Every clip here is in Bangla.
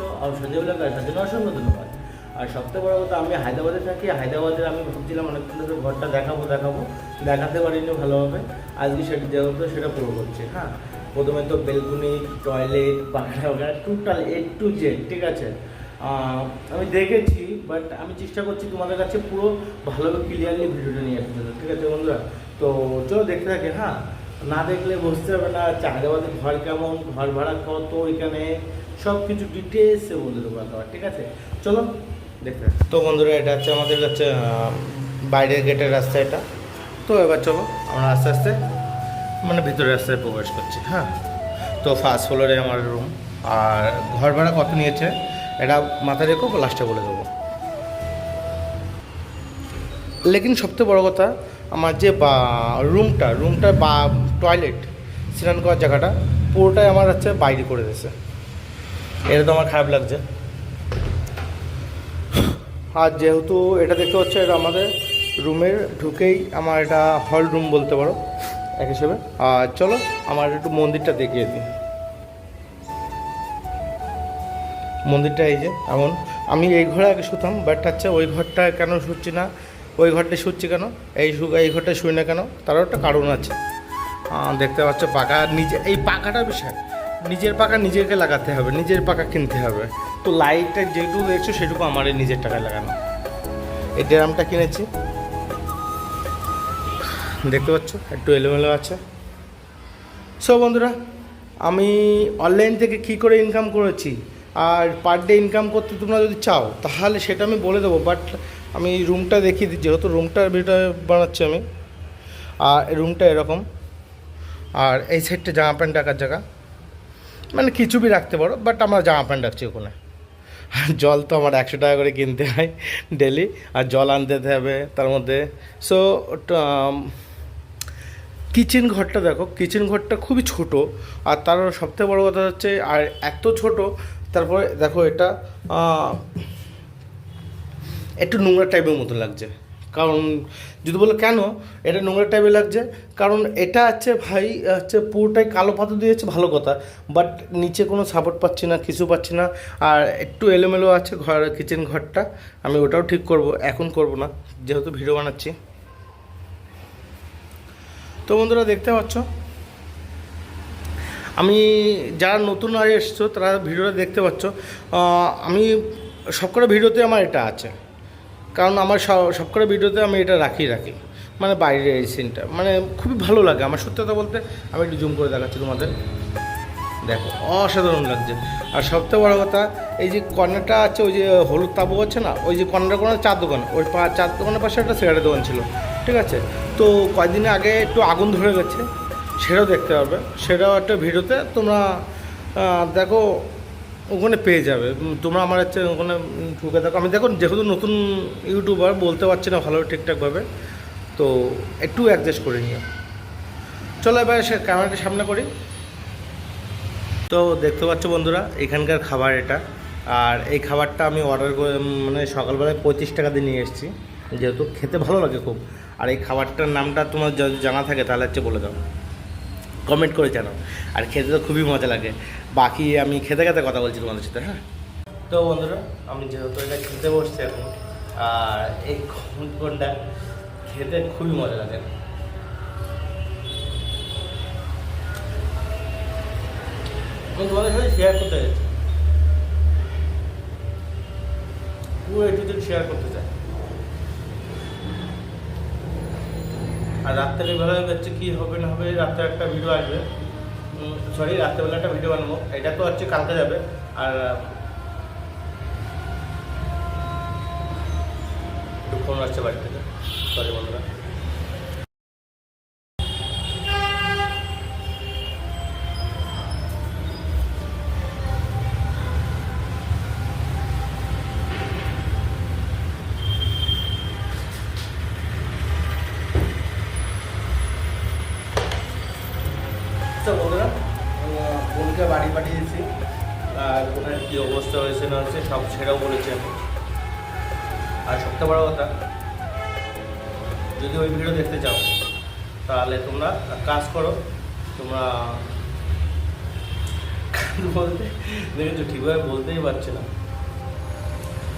করছো আর সঞ্জয় তার জন্য অসংখ্য ধন্যবাদ। আর সবথেকে বড় কথা, আমি হায়দ্রাবাদে থাকি। হায়দ্রাবাদে আমি ভাবছিলাম অনেকক্ষণ ধরে ঘরটা দেখাবো দেখাতে পারিনি ভালোভাবে। আজকে সেটা যেহেতু সেটা পুরো করছে। হ্যাঁ, প্রথমে তো বেলকুনি, টয়লেট, পাখা ওখানে টোটাল A to Z, ঠিক আছে। আমি দেখেছি, বাট আমি চেষ্টা করছি তোমাদের কাছে পুরো ভালোভাবে ক্লিয়ারলি ভিডিওটা নিয়ে আসতে, ঠিক আছে বন্ধুরা। তো চলো দেখতে থাকে। হ্যাঁ, না দেখলে বুঝতে হবে না হায়দ্রাবাদের ঘর কেমন, ঘর ভাড়া কত, এখানে সব কিছু ডিটেলসে বলে দেবো একবার, ঠিক আছে। চলো দেখতে। তো বন্ধুরা, এটা হচ্ছে আমাদের কাছে বাইরের গেটের রাস্তা এটা। তো এবার চলো আমরা আস্তে আস্তে মানে ভিতরের রাস্তায় প্রবেশ করছি। হ্যাঁ, তো ফার্স্ট ফ্লোরে আমার রুম। আর ঘর ভাড়া কত নিয়েছে এটা মাথায় রেখো, লাস্টে বলে দেবো। লেকিন সবথেকে বড় কথা, আমার যে রুমটা বা টয়লেট স্নান করার জায়গাটা পুরোটাই আমার হচ্ছে বাইরে করে দিয়েছে। এটা তো আমার খারাপ লাগছে। আর যেহেতু এটা দেখতে পাচ্ছ, এটা আমাদের রুমের ঢুকেই আমার এটা হল রুম বলতে পারো এক হিসেবে। আর চলো আমার একটু মন্দিরটা দেখিয়ে দিই। মন্দিরটা এই যে এমন, আমি এই ঘরে আগে শুতাম, বাট হচ্ছে ওই ঘরটা কেন শুচ্ছি না, ওই ঘরটা শুচ্ছি কেন, এই ঘরটা শুই না কেন, তারও একটা কারণ আছে। দেখতে পাচ্ছ পাকা, এই পাকাটার বিষয়, নিজের পাকা নিজেকে লাগাতে হবে, নিজের পাকা কিনতে হবে। তো লাইটটা যেটুকু দেখছো সেটুকু আমার এই নিজের টাকায় লাগানো। এই ড্রামটা কিনেছি, দেখতে পাচ্ছ একটু এলোমেলো আছে। সো বন্ধুরা, আমি অনলাইন থেকে কী করে ইনকাম করেছি আর পার ডে ইনকাম করতে তোমরা যদি চাও তাহলে সেটা আমি বলে দেবো। বাট আমি রুমটা দেখিয়ে দিই, যেহেতু রুমটার ভিডিও বানাচ্ছি আমি। আর রুমটা এরকম, আর এই সাইডটা জামা প্যান্ট রাখার জায়গা, মানে কিছু বি রাখতে পারো, বাট আমরা জামা প্যান্ট রাখছি ওখানে। জল তো আমার 100 টাকা করে কিনতে হয় ডেলি, আর জল আনতে হবে তার মধ্যে। সো কিচেন ঘরটা দেখো, কিচেন ঘরটা খুবই ছোট। আর তার সবথেকে বড় কথা হচ্ছে, আর এত ছোট, তারপরে দেখো এটা একটু নোংরা টাইপের মতো লাগছে। কারণ যদি বলো কেন এটা নোংরা টাইপের লাগছে, কারণ এটা হচ্ছে ভাই হচ্ছে পুরোটাই কালো পাথর দিয়েছে, ভালো কথা, বাট নিচে কোনো সাপোর্ট পাচ্ছি না, কিছু পাচ্ছি না। আর একটু এলোমেলো আছে কিচেন ঘরটা। আমি ওটাও ঠিক করব, এখন করব না যেহেতু ভিডিও বানাচ্ছি। তো বন্ধুরা দেখতে পাচ্ছ, আমি যারা নতুন আর এসছো তারা ভিডিওটা দেখতে পাচ্ছ। আমি সবকটা ভিডিওতে আমার এটা আছে, কারণ আমার সবকটা ভিডিওতে আমি এটা রাখি মানে বাইরের এই সিনটা মানে খুবই ভালো লাগে আমার। সত্যি কথা বলতে, আমি একটু জুম করে দেখাচ্ছি তোমাদের, দেখো অসাধারণ লাগছে। আর সবথেকে বড়ো কথা, এই যে কর্নারটা আছে, ওই যে হলুদ তাবু আছে না, ওই যে কর্নার চার দোকান, ওই চার দোকানের পাশে একটা সিগারেটের দোকান ছিল, ঠিক আছে। তো কয়েকদিন আগে একটু আগুন ধরে গেছে, সেটাও দেখতে পারবে, সেটাও একটা ভিডিওতে তোমরা দেখো, ওখানে পেয়ে যাবে তোমরা। আমার হচ্ছে ওখানে ঢুকে দেখো। আমি দেখো যেহেতু নতুন ইউটিউবার, বলতে পারছি না ভালো ঠিকঠাকভাবে, তো একটু অ্যাডজাস্ট করে নিও। চলো এবার সে ক্যামেরাটা সামনে করি। তো দেখতে পাচ্ছ বন্ধুরা, এখানকার খাবার এটা। আর এই খাবারটা আমি অর্ডার করে মানে সকালবেলায় 35 টাকা দিয়ে নিয়ে এসেছি, যেহেতু খেতে ভালো লাগে খুব। আর এই খাবারটার নামটা তোমার যদি জানা থাকে তাহলে হচ্ছে বলে দাও, কমেন্ট করে জানাও। আর খেতে তো খুবই মজা লাগে। বাকি আমি খেতে খেতে কথা বলছি তোমাদের সাথে। হ্যাঁ, তো বন্ধুরা, আমি যেহেতু এটা খেতে বসছি এখন, আর এই কোনটা খেতে খুবই মজা লাগে। আমি তোমাদের সাথে শেয়ার করতে চাইছি, পুরো একটু শেয়ার করতে চাই। আর রাত্রেবেলা হচ্ছে কী হবে না হবে, রাত্রে একটা ভিডিও আসবে, সরি রাত্রেবেলা একটা ভিডিও বানাবো। এটা তো হচ্ছে কালকে যাবে। আর একটু ফোন আসছে বাড়ি থেকে, সরি বন্ধুরা। তো বন্ধুরা, বোনকে বাড়ি পাঠিয়েছি, আর বোনের কী অবস্থা হয়েছে না হয়েছে সব সেটাও বলেছি আমি। আর সবথেকে বড়ো কথা, যদি ওই ভিডিও দেখতে চাও তাহলে তোমরা কাজ করো, তোমরা বলতে দেখেছো ঠিকভাবে বলতেই পারছে না।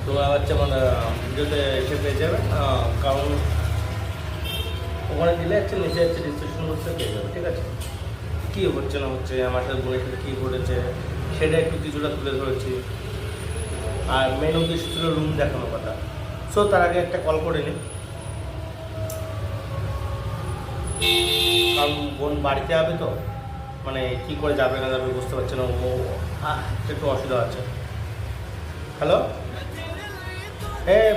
তোমরা আবার যেমন ভিডিওতে এসে পেয়ে যাবে, কারণ ওখানে দিলে হচ্ছে নিচে হচ্ছে ডিসক্রিপশন বক্সে পেয়ে যাবে, ঠিক আছে? কী হচ্ছে না হচ্ছে, আমার সাথে বোনের সাথে কী ঘটেছে সেটা একটু কিছুটা তুলে ধরেছি। আর মেন উদ্দেশ্য ছিল রুম দেখানোর কথা। সো তার আগে একটা কল করে নিই, কারণ বোন বাড়িতে হবে তো, মানে কী করে যাবে না যাবে বুঝতে পারছে না, ও একটু অসুবিধা আছে। হ্যালো,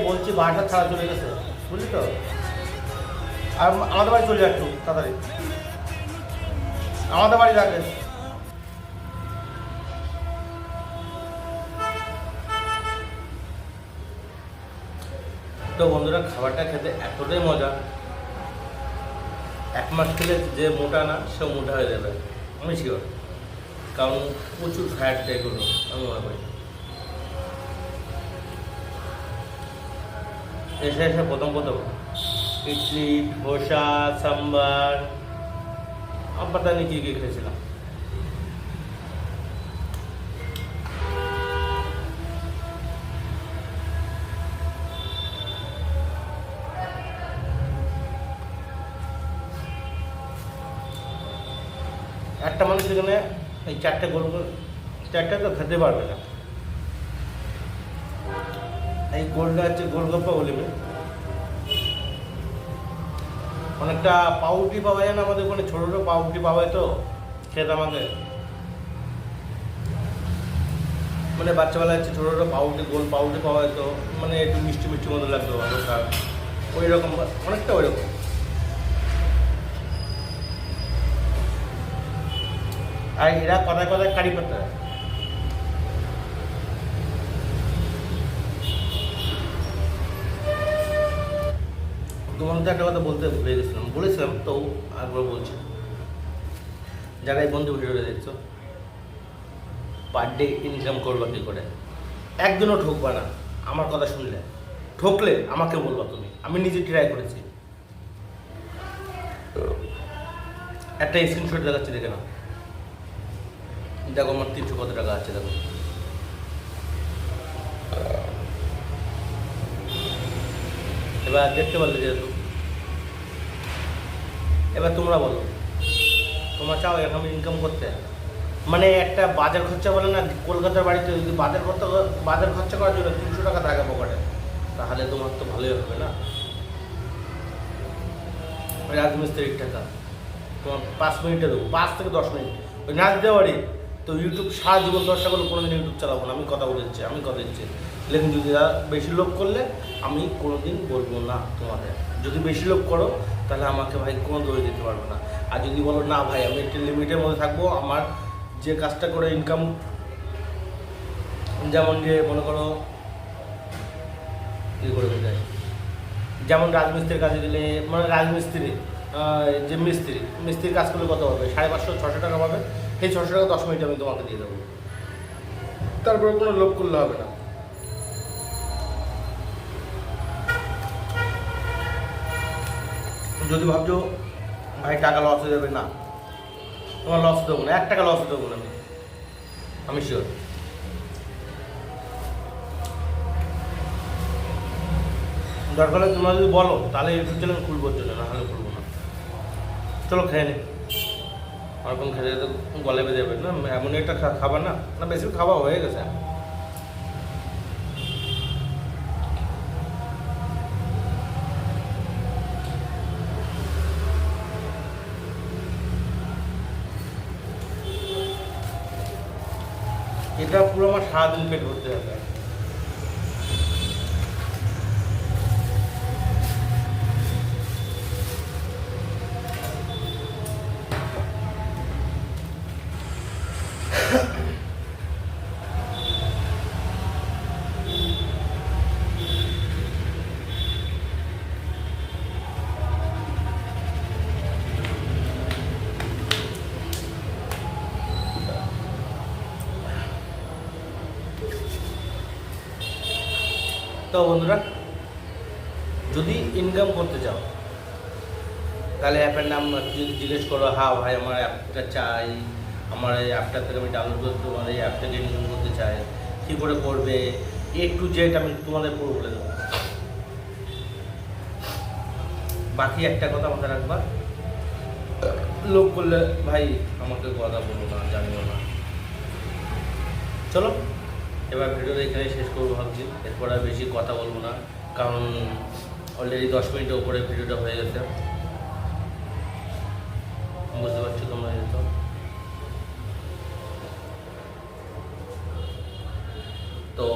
বলছি বাসার ছাড়া চলে গেছে, বুঝলি তো? আর আমাদের বাড়ি চলে যা একটু তাড়াতাড়ি, আমাদের বাড়ি যাবে। তো বন্ধুরা, খাবারটা খেতে এতটাই মজা, 1 মাস খেলে যে মোটা না সেও মোটা হয়ে যাবে, আমি শিওর। কারণ প্রচুর ফ্যাট এগুলো, আমি মনে করি। এসে প্রথম ইডলি, ধোসা, সাম্বার, পাতা নিয়ে কী খেয়েছিলাম। একটা মানুষ এখানে এই 4টে গোল 4টে তো খেতে পারবে না। এই গোলটা হচ্ছে গোলগপ্পা বলি, অনেকটা পাউরুটি পাওয়া যায় না আমাদের ওখানে, ছোটো ছোটো পাউরুটি পাওয়া যায় তো, খেতে আমাকে মানে বাচ্চাবেলা হচ্ছে ছোটো ছোটো পাউরুটি, গোল পাউরুটি পাওয়া যেত, মানে একটু মিষ্টি মিষ্টি মতো লাগতো হালকা, ওই রকম, অনেকটা ওই রকম। আর এরা কথায় কথায় কারি পাতা। তোমাদের একটা কথা বলতে ভুলে বলেছিলাম তো, একবার বলছি, যারা এই বন্ধু ভিডিওটা দেখছো, পার ডে ইনকাম করবা কী করে? একদিনও ঠকবা না, আমার কথা শুনলে। ঠকলে আমাকে বলবা তুমি, আমি নিজে ট্রাই করেছি। একটা স্ক্রিনশট দেখাচ্ছি, দেখে নাও। দেখো আমার 300 কত টাকা আছে, দেখো। এবার দেখতে পারলে যেহেতু, এবার তোমরা বলো, তোমরা চাও এখন ইনকাম করতে? মানে একটা বাজার খরচা বলে না, কলকাতার বাড়িতে যদি বাজার খরচা করার জন্য 300 টাকা থাকে পকেটে, তাহলে তোমার তো ভালোই হবে না? রাজমিস্ত্রির টাকা তোমার 5 মিনিটে দেবো, 5 থেকে 10 মিনিট, ওই না দিতে পারি তো ইউটিউব সারা জীবন দশটা করে কোনোদিন ইউটিউব চালাবো না, আমি কথা বলেছি, লেকিন যদি বেশি লোক করলে আমি কোনোদিন বলবো না তোমাদের। যদি বেশি লোক করো তাহলে আমাকে ভাই কোনো দৌড়ে দিতে পারবে না। আর যদি বলো না ভাই আমি একটা লিমিটের মধ্যে থাকবো, আমার যে কাজটা করে ইনকাম, যেমন যে মনে করো ইয়ে করে বোঝায়, যেমন রাজমিস্ত্রির কাজে গেলে, মানে রাজমিস্ত্রি যে মিস্ত্রির কাজ করলে কত হবে? 550-600 টাকা পাবে। সেই 600 টাকা 10 মিনিট আমি তোমাকে দিয়ে দেবো, তারপরে কোনো লোভ করলে হবে না। যদি ভাবছো ভাই টাকা লস হয়ে যাবে, না, তোমার লস দেবো না, 1 টাকা লস দেবো না আমি শিওর। দরকার হলে তোমরা যদি বলো তাহলে ইউটিউব চ্যানেল খুলবো জন্য, না হলে খুলবো না। চলো খেয়ে নি, আর কোন খেতে তো গলে বেঁধে যাবে না, এমন একটা খাবার না, না বেশি খাওয়া হয়ে গেছে। এটা পুরো আমার সারাদিন পেট ভরতে হবে। তো বন্ধুরা, যদি ইনকাম করতে চাও তাহলে অ্যাপের নাম যদি জিজ্ঞেস করো, হ্যাঁ ভাই আমার অ্যাপটা চাই, আমার এই অ্যাপটা থেকে আমি ডাউনলোড করে তোমার এই অ্যাপ থেকে ইনকাম করতে চাই, কী করে করবে, A to Z আমি তোমাদের পুরো বলে দেবো। বাকি একটা কথা মাথায় রাখবা, লোক বললে ভাই আমাকে কথা বলো না, জানিও না। চলো এবার ভিডিওটা এখানে শেষ করবো ভাবছি, এরপর আর বেশি কথা বলবো না, কারণ অলরেডি 10 মিনিটের উপরে ভিডিওটা হয়ে গেছে, বুঝতে পারছো তোমরা যেত। তো